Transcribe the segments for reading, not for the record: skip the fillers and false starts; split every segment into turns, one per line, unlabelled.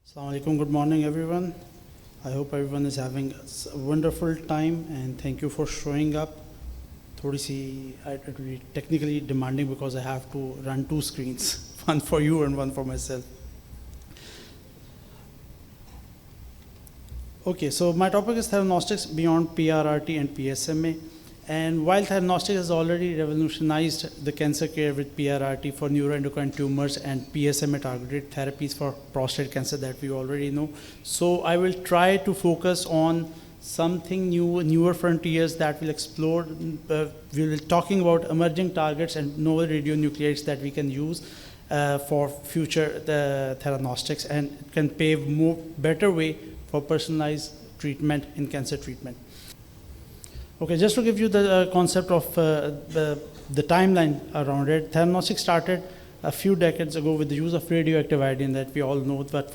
Assalamu alaikum, good morning everyone. I hope everyone is having a wonderful time and thank you for showing up. थोड़ी सी it will be technically demanding because I have to run two screens, one for you and one for myself. Okay, so my topic is Thernostics beyond PRRT and PSMA. And while Thernostics has already revolutionized the cancer care with PRRT for neuroendocrine tumors and PSMA targeted therapies for prostate cancer that we already know, so I will try to focus on something newer frontiers that will explore. We will be talking about emerging targets and novel radionuclides that we can use for future Thernostics, and it can pave better way for personalized treatment in cancer treatment. Okay, just to give you the concept of the timeline around it, Thernostics started a few decades ago with the use of radioactive iodine that we all know that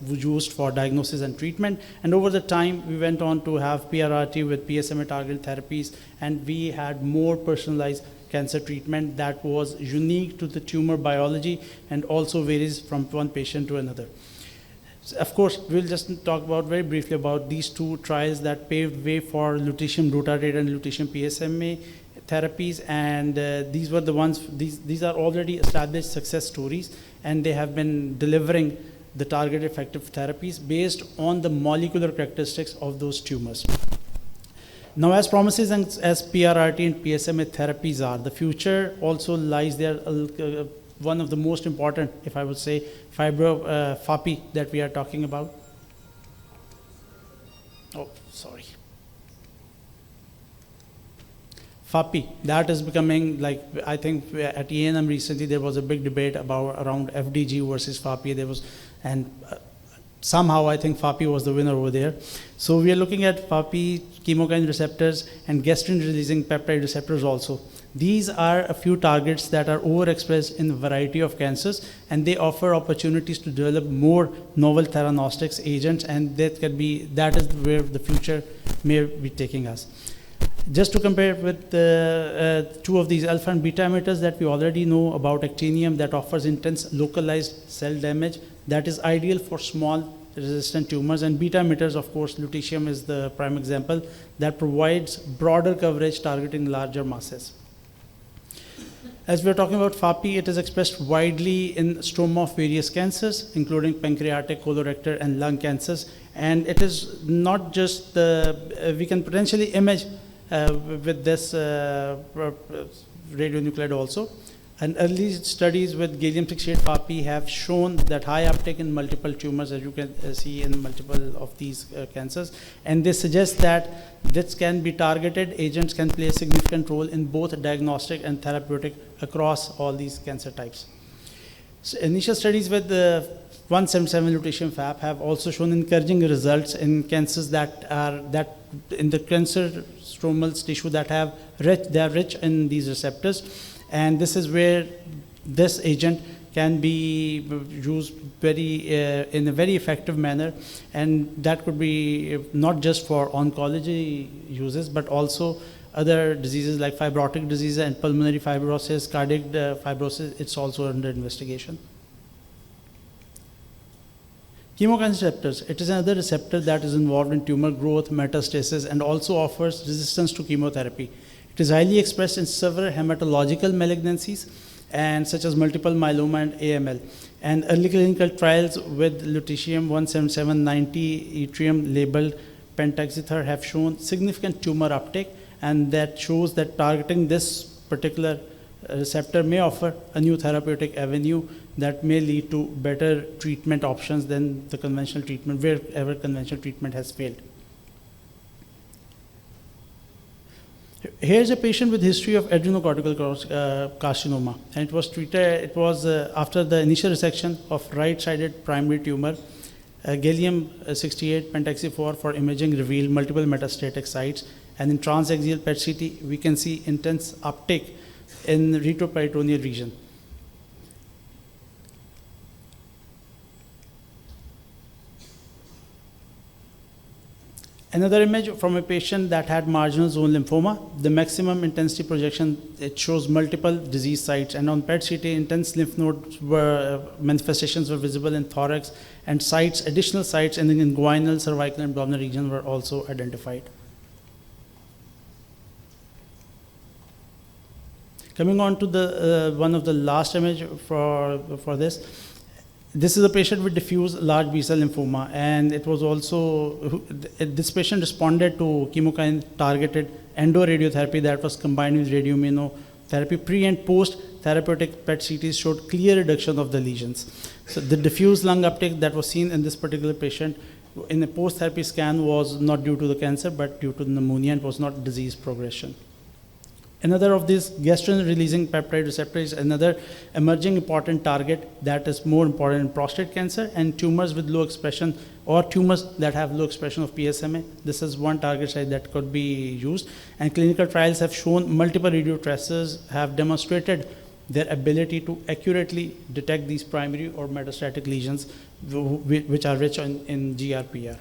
used for diagnosis and treatment. And over the time, we went on to have PRRT with PSMA targeted therapies, and we had more personalized cancer treatment that was unique to the tumor biology and also varies from one patient to another. Of course, we'll just talk about very briefly about these two trials that paved way for lutetium dotatate and lutetium PSMA therapies, and these were the ones. These are already established success stories, and they have been delivering the targeted effective therapies based on the molecular characteristics of those tumors. Now, as promises and as PRRT and PSMA therapies are, the future also lies there. One of the most important, if I would say, FAPI that we are talking about. Oh, sorry. FAPI, that is becoming like, I think at ENM recently there was a big debate around FDG versus FAPI. There was, and somehow I think FAPI was the winner over there. So we are looking at FAPI, chemokine receptors, and gastrin-releasing peptide receptors also. These are a few targets that are overexpressed in a variety of cancers, and they offer opportunities to develop more novel theranostics agents, and that is where the future may be taking us. Just to compare with two of these alpha and beta emitters that we already know about, actinium that offers intense localized cell damage that is ideal for small resistant tumors, and beta emitters, of course, lutetium is the prime example that provides broader coverage targeting larger masses. As we are talking about FAPI, it is expressed widely in stroma of various cancers, including pancreatic, colorectal, and lung cancers. And it is not just we can potentially image with this radionuclide also. And early studies with gallium-68 FAPI have shown that high uptake in multiple tumors, as you can see in multiple of these cancers. And they suggest that this can be targeted, agents can play a significant role in both diagnostic and therapeutic across all these cancer types. So initial studies with the 177 lutetium FAP have also shown encouraging results in cancers that in the cancer stromal tissue they are rich in these receptors. And this is where this agent can be used in a very effective manner, and that could be not just for oncology uses, but also other diseases like fibrotic disease and pulmonary fibrosis, cardiac fibrosis. It's also under investigation. Chemokine receptors, it is another receptor that is involved in tumor growth, metastasis, and also offers resistance to chemotherapy. It is highly expressed in several hematological malignancies, and such as multiple myeloma and AML. And early clinical trials with lutetium-177-90 yttrium labeled pentaxether have shown significant tumor uptake, and that shows that targeting this particular receptor may offer a new therapeutic avenue that may lead to better treatment options than the conventional treatment, wherever conventional treatment has failed. Here's a patient with history of adrenocortical carcinoma, and it was treated. It was after the initial resection of right-sided primary tumor. Gallium-68 pentaxi-4 for imaging revealed multiple metastatic sites, and in transaxial PET-CT we can see intense uptake in the retroperitoneal region. Another image from a patient that had marginal zone lymphoma. The maximum intensity projection, it shows multiple disease sites, and on PET-CT, intense lymph node manifestations were visible in thorax, and additional sites in the inguinal, cervical, and abdominal region were also identified. Coming on to the one of the last image for this. This is a patient with diffuse large B-cell lymphoma, and it was also, this patient responded to chemokine targeted endoradiotherapy that was combined with radioimmunotherapy. Pre and post therapeutic PET-CTs showed clear reduction of the lesions. So the diffuse lung uptake that was seen in this particular patient in a post-therapy scan was not due to the cancer, but due to the pneumonia, and was not disease progression. Another of these gastrin-releasing peptide receptor is another emerging important target that is more important in prostate cancer and tumors with low expression, or tumors that have low expression of PSMA. This is one target site that could be used, and clinical trials have shown multiple radio tracers have demonstrated their ability to accurately detect these primary or metastatic lesions which are rich in GRPR.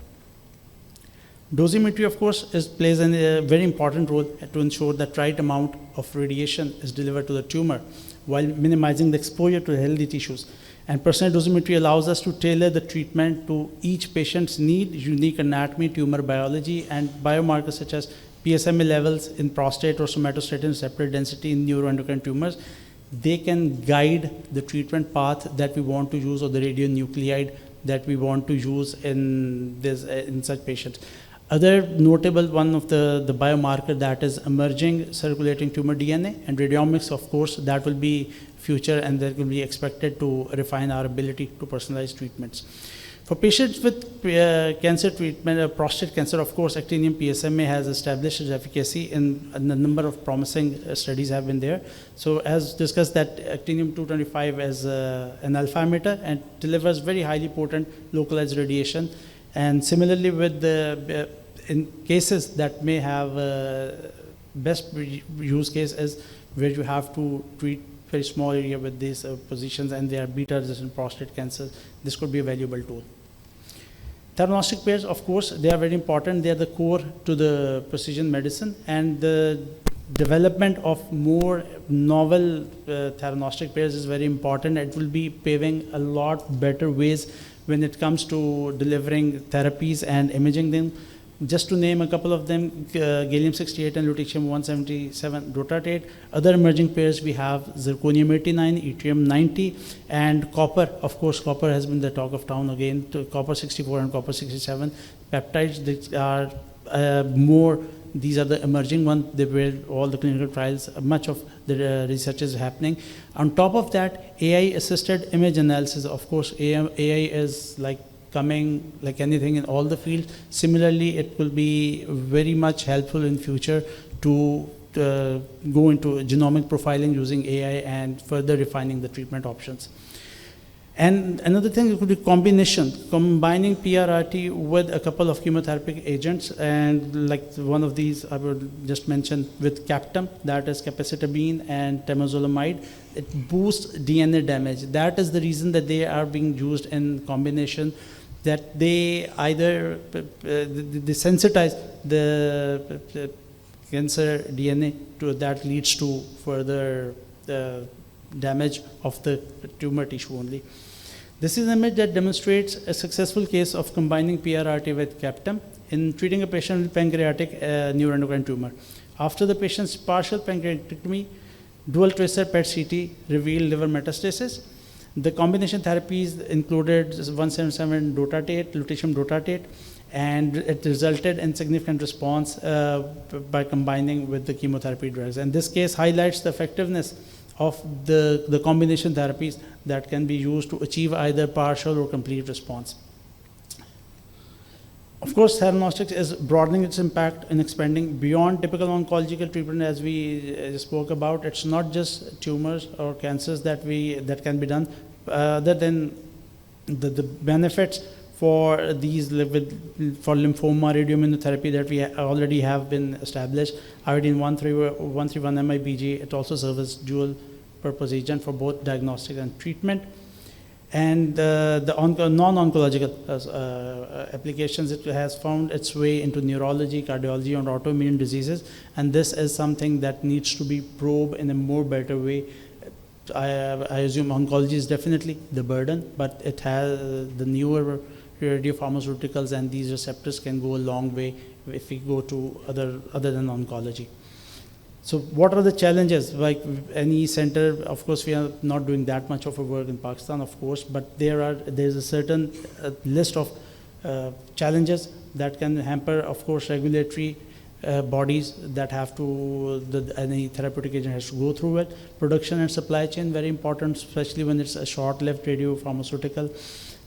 Dosimetry, of course, plays a very important role to ensure that right amount of radiation is delivered to the tumor while minimizing the exposure to healthy tissues. And personalized dosimetry allows us to tailor the treatment to each patient's need, unique anatomy, tumor biology, and biomarkers such as PSMA levels in prostate or somatostatin receptor density in neuroendocrine tumors. They can guide the treatment path that we want to use, or the radionuclide that we want to use in such patients. Other notable one of the biomarker that is emerging, circulating tumor DNA, and radiomics, of course, that will be future, and that will be expected to refine our ability to personalize treatments. For patients with cancer treatment, prostate cancer, of course, actinium PSMA has established its efficacy in a number of promising studies have been there. So as discussed, that actinium-225 is an alpha emitter and delivers very highly potent localized radiation. And similarly, with the in cases that may have best use case is where you have to treat very small area with these positions, and they are beta-resistant prostate cancer. This could be a valuable tool. Thernostic pairs, of course, they are very important. They are the core to the precision medicine, and the development of more novel theranostic pairs is very important. It will be paving a lot better ways when it comes to delivering therapies and imaging them. Just to name a couple of them, gallium-68 and lutetium-177 dotatate. Other emerging pairs, we have zirconium-89, yttrium-90, and copper. Of course, copper has been the talk of town again, to copper-64 and copper-67. Peptides that are these are the emerging ones, where all the clinical trials, much of the research is happening. On top of that, AI-assisted image analysis. Of course, AI is coming like anything in all the fields. Similarly, it will be very much helpful in future to go into genomic profiling using AI and further refining the treatment options. And another thing could be combining PRRT with a couple of chemotherapeutic agents, and like one of these I would just mention with Captam, that is capecitabine and temozolomide. It boosts DNA damage. That is the reason that they are being used in combination, that they either they sensitize the cancer DNA to that leads to further damage of the tumor tissue only. This is an image that demonstrates a successful case of combining PRRT with Captam in treating a patient with pancreatic neuroendocrine tumor. After the patient's partial pancreatectomy, dual tracer PET-CT revealed liver metastasis. The combination therapies included 177 dotatate, lutetium dotatate, and it resulted in significant response by combining with the chemotherapy drugs. And this case highlights the effectiveness of the combination therapies that can be used to achieve either partial or complete response. Of course, Thernostics is broadening its impact and expanding beyond typical oncological treatment, as we spoke about. It's not just tumors or cancers that can be done. Other than the benefits for these for lymphoma radioimmunotherapy that we already have been established, iodine-131 MIBG, it also serves as dual purpose agent for both diagnostic and treatment. And the non-oncological applications, it has found its way into neurology, cardiology, and autoimmune diseases. And this is something that needs to be probed in a more better way. I assume oncology is definitely the burden, but it has the newer radiopharmaceuticals and these receptors can go a long way if we go to other than oncology. So what are the challenges? Like any center, of course, we are not doing that much of a work in Pakistan, of course, but there's a certain list of challenges that can hamper, of course, regulatory bodies that have to, any therapeutic agent has to go through it. Production and supply chain, very important, especially when it's a short-lived radiopharmaceutical,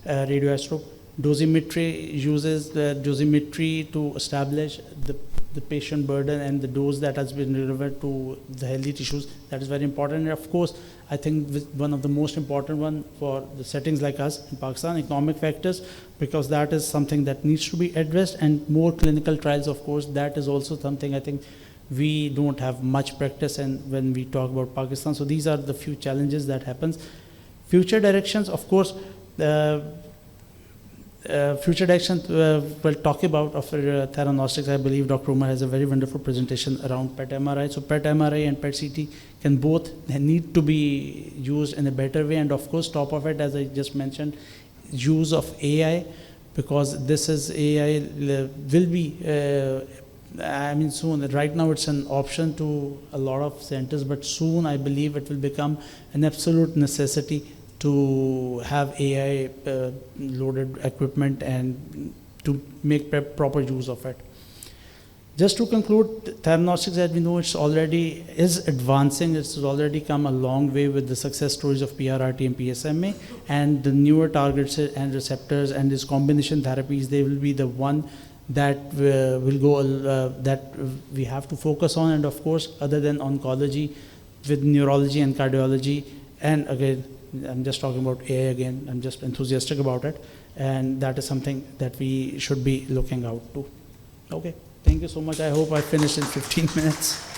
radioisotope. Dosimetry uses the dosimetry to establish the patient burden and the dose that has been delivered to the healthy tissues. That is very important. And of course, I think one of the most important one for the settings like us in Pakistan, economic factors, because that is something that needs to be addressed, and more clinical trials, of course, that is also something I think we don't have much practice in when we talk about Pakistan. So these are the few challenges that happens. Future directions, of course, future direction we'll talk about of Thernostics. I believe Dr. Umar has a very wonderful presentation around PET MRI. So PET MRI and PET CT can both need to be used in a better way, and of course top of it, as I just mentioned, use of AI, because this is AI will be I mean soon, right now it's an option to a lot of centers, but soon I believe it will become an absolute necessity to have AI loaded equipment and to make proper use of it. Just to conclude, Thernostics, as we know, it's already is advancing. It's already come a long way with the success stories of PRRT and PSMA, and the newer targets and receptors and these combination therapies, they will be the one that will go that we have to focus on. And of course, other than oncology, with neurology and cardiology, and again, I'm just talking about AI again, I'm just enthusiastic about it, and that is something that we should be looking out to. Okay, thank you so much. I hope I finished in 15 minutes.